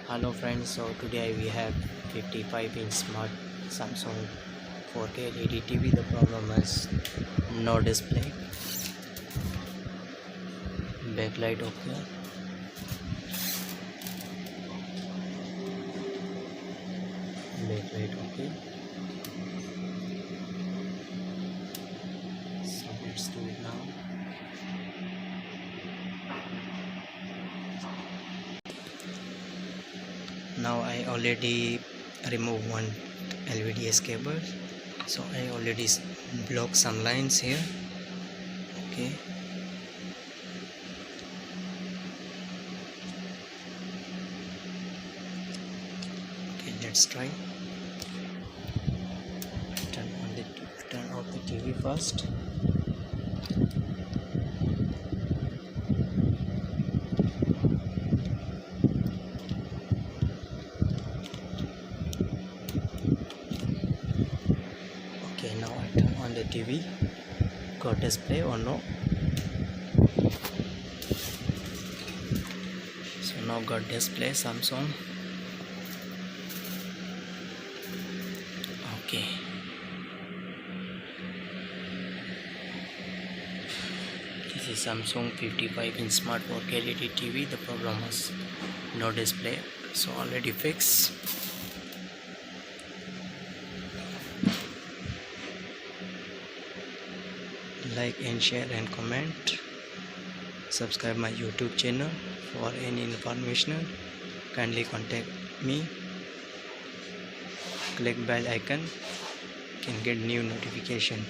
Hello friends, so today we have 55-inch smart Samsung 4K LED TV. The problem is no display, backlight okay, backlight okay. So let's do it now. Now I already removed one LVDS cable, so I already blocked some lines here. Okay, let's try. Turn off the TV first. Okay, now I turn on the TV. Got display or no? So now got display Samsung. Okay. This is Samsung 55-inch smart 4K LED TV. The problem was no display, so already fixed. Like and share and comment. Subscribe my YouTube channel for any information. Kindly contact me. Click bell icon, can get new notification.